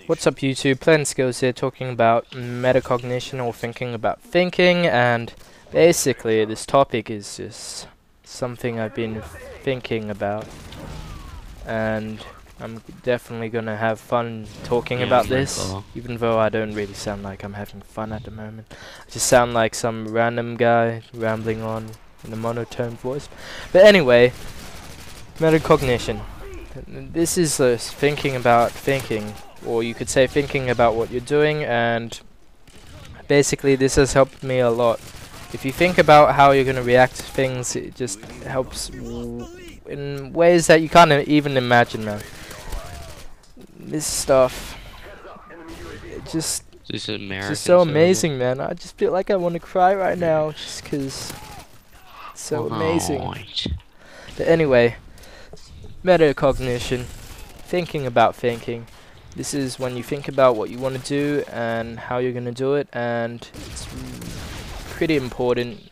What's up YouTube, Playing Skills here, talking about metacognition or thinking about thinking, and basically this topic is just something I've been thinking about, and I'm definitely gonna have fun talking about this, even though I don't really sound like I'm having fun at the moment. I just sound like some random guy rambling on in a monotone voice. But anyway, metacognition. This is thinking about thinking, or you could say thinking about what you're doing, and basically this has helped me a lot. If you think about how you're going to react to things, it just helps in ways that you can't even imagine, man. This stuff, it just This is American. just so amazing, man. I just feel like I want to cry right now, just 'cause it's so amazing. But anyway, metacognition, thinking about thinking. This is when you think about what you want to do and how you're going to do it, and it's pretty important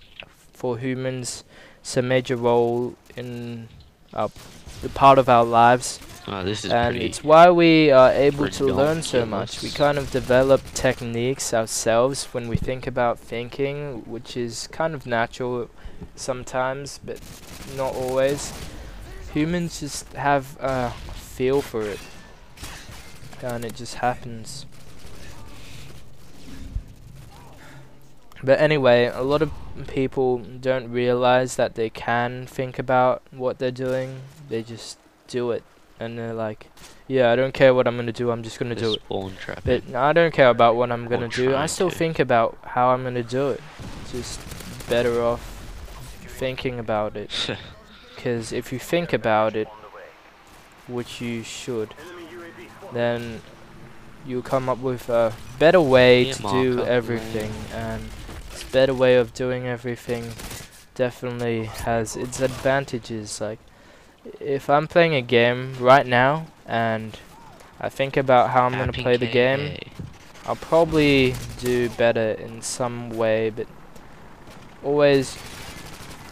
for humans. It's a major role in the part of our lives, This is and it's why we are able to learn so much. We ridiculous. kind of develop techniques ourselves when we think about thinking, which is kind of natural sometimes, but not always. Humans just have a feel for it, and it just happens. But anyway, a lot of people don't realize that they can think about what they're doing. They just do it, and they're like, yeah, I don't care what I'm gonna do, I'm just gonna do it. But no, I don't care about what I'm gonna do. I still think about how I'm gonna do it. Just better off thinking about it. Because if you think about it, which you should, then you'll come up with a better way to do everything, and this better way of doing everything definitely has its advantages. Like, if I'm playing a game right now and I think about how I'm going to play the game, I'll probably do better in some way, but always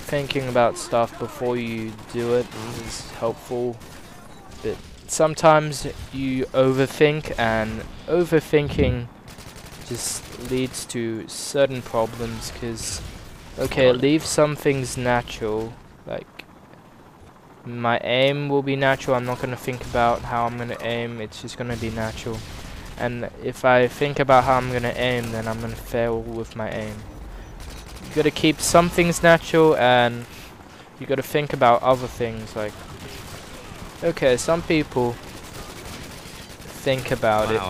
thinking about stuff before you do it is helpful. But sometimes you overthink, and overthinking just leads to certain problems, because okay, leave some things natural, like my aim will be natural. I'm not going to think about how I'm going to aim, it's just going to be natural. And if I think about how I'm going to aim, then I'm going to fail with my aim. You got to keep some things natural, and you got to think about other things. Like, okay, some people think about it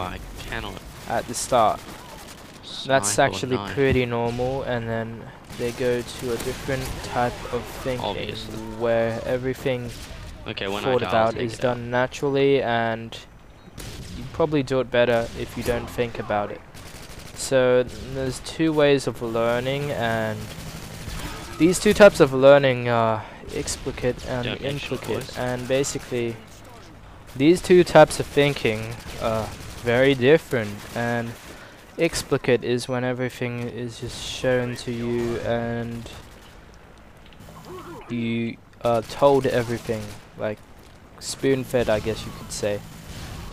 at the start. That's actually pretty normal, and then they go to a different type of thinking where everything thought about is done naturally, and you probably do it better if you don't think about it. So there's two ways of learning, and these two types of learning are explicit and implicit, and basically these two types of thinking are very different. And explicit is when everything is just shown to you and you are told everything, like spoon-fed, I guess you could say.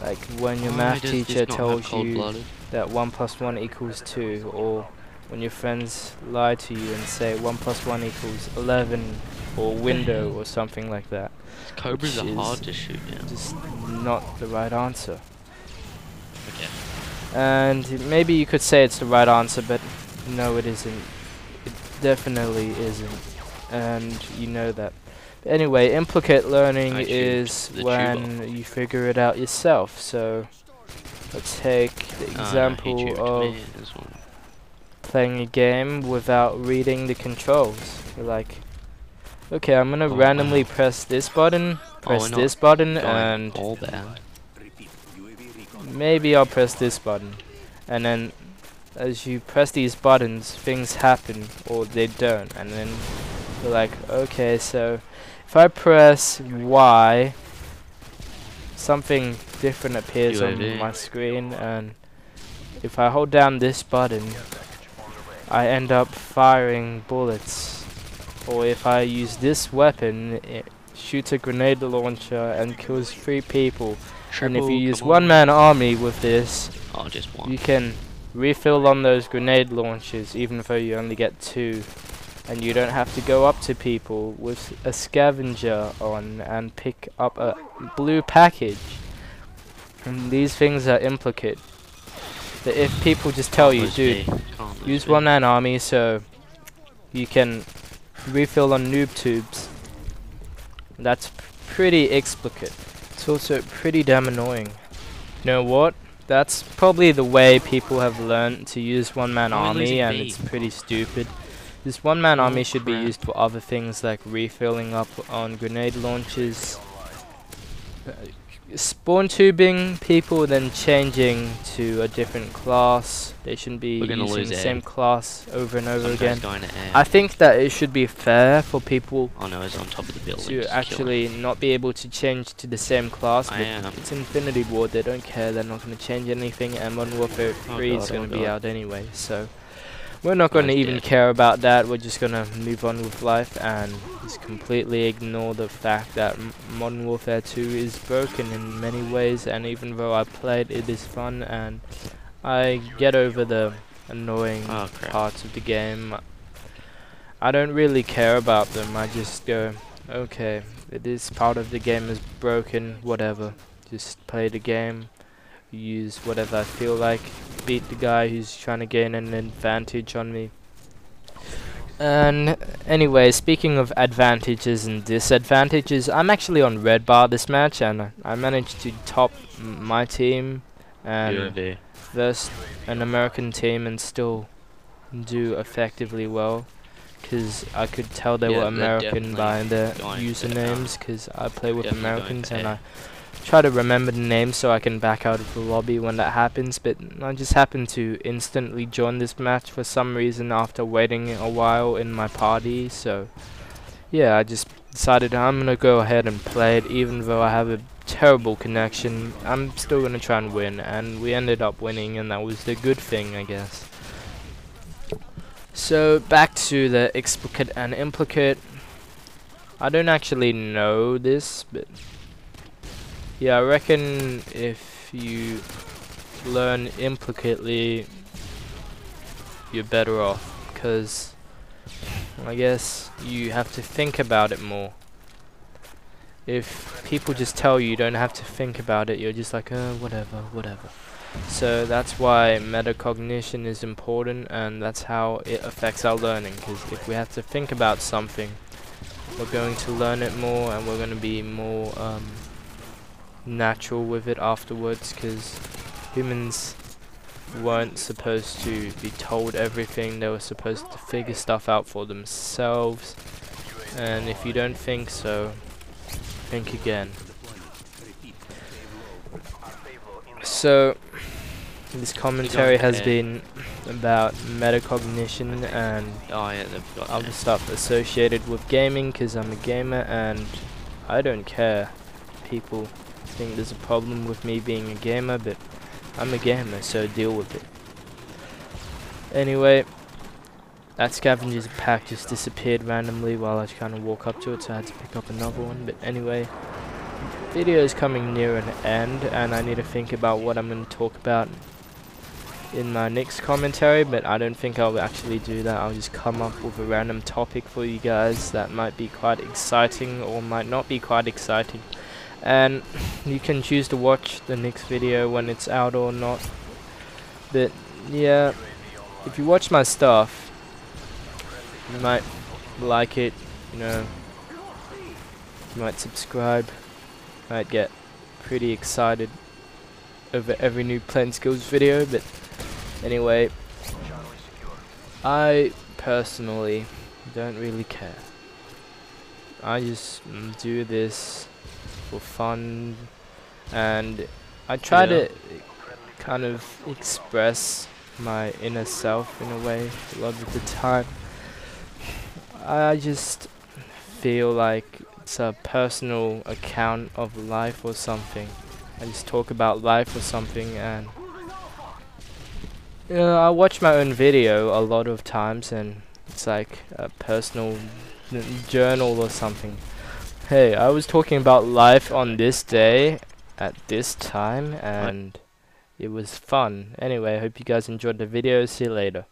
Like when your math teacher tells you that 1 + 1 = 2, or when your friends lie to you and say 1 + 1 = 11, or window, or something like that. Cobras are hard to shoot down. Just not the right answer. And maybe you could say it's the right answer, but no, it isn't. It definitely isn't, and you know that. But anyway, implicit learning is when you figure it out yourself. So let's take the example of playing a game without reading the controls. You're like, okay, I'm gonna randomly press this button, this button, and maybe I'll press this button, and then as you press these buttons, things happen, or they don't, and then you're like, okay, so if I press Y, something different appears on my screen, and if I hold down this button, I end up firing bullets. Or if I use this weapon, it shoots a grenade launcher and kills 3 people. And if you Triple, use come on. one-man army with this, Oh, just one. you can refill on those grenade launchers even though you only get 2. And you don't have to go up to people with a scavenger on and pick up a blue package. And these things are implicate. That if people just tell you, dude, use one-man army so you can refill on noob tubes, that's pretty explicit. It's also pretty damn annoying. You know what? That's probably the way people have learned to use one-man army, and it's pretty stupid. This one-man army should be used for other things like refilling up on grenade launchers, spawn tubing people, then changing to a different class. They shouldn't be using the same class over and over again. I think that it should be fair for people on top of the building to actually not be able to change to the same class. But it's Infinity Ward, they don't care, they're not going to change anything, and Modern Warfare 3 is going to be out anyway, so we're not going to even care about that. We're just going to move on with life and just completely ignore the fact that Modern Warfare 2 is broken in many ways, and even though I played, it is fun and I get over the annoying parts of the game. I don't really care about them. I just go, okay, it is part of the game, is broken, whatever. Just play the game, use whatever I feel like, beat the guy who's trying to gain an advantage on me. And anyway, speaking of advantages and disadvantages, I'm actually on red bar this match, and I managed to top my team and versus an American team and still do effectively well, because I could tell they were American by their usernames, because I play with Americans and I try to remember the names so I can back out of the lobby when that happens. But I just happened to instantly join this match for some reason after waiting a while in my party, so yeah, I just decided I'm gonna go ahead and play it. Even though I have a terrible connection, I'm still gonna try and win, and we ended up winning, and that was the good thing, I guess. So back to the explicit and implicate. I don't actually know this, but yeah, I reckon if you learn implicitly, you're better off, because I guess you have to think about it more. If people just tell you, you don't have to think about it, you're just like, whatever, whatever. So that's why metacognition is important, and that's how it affects our learning, because if we have to think about something, we're going to learn it more, and we're going to be more natural with it afterwards, because humans weren't supposed to be told everything. They were supposed to figure stuff out for themselves, and if you don't think so, think again. So this commentary has been about metacognition and other stuff associated with gaming, because I'm a gamer and I don't care. People think there's a problem with me being a gamer, but I'm a gamer, so deal with it. Anyway, that scavenger's pack just disappeared randomly while I was trying to walk up to it, so I had to pick up another one. But anyway, video is coming near an end, and I need to think about what I'm going to talk about in my next commentary, but I don't think I'll actually do that. I'll just come up with a random topic for you guys that might be quite exciting or might not be quite exciting, and you can choose to watch the next video when it's out or not. But yeah, if you watch my stuff, you might like it, you know, you might subscribe, might get pretty excited over every new playing skills video. But anyway, I personally don't really care. I just do this for fun, and I try to kind of express my inner self in a way a lot of the time. I just feel like it's a personal account of life or something. I just talk about life or something, and you know, I watch my own video a lot of times, and it's like a personal journal or something. Hey, I was talking about life on this day, at this time, and it was fun. Anyway, I hope you guys enjoyed the video. See you later.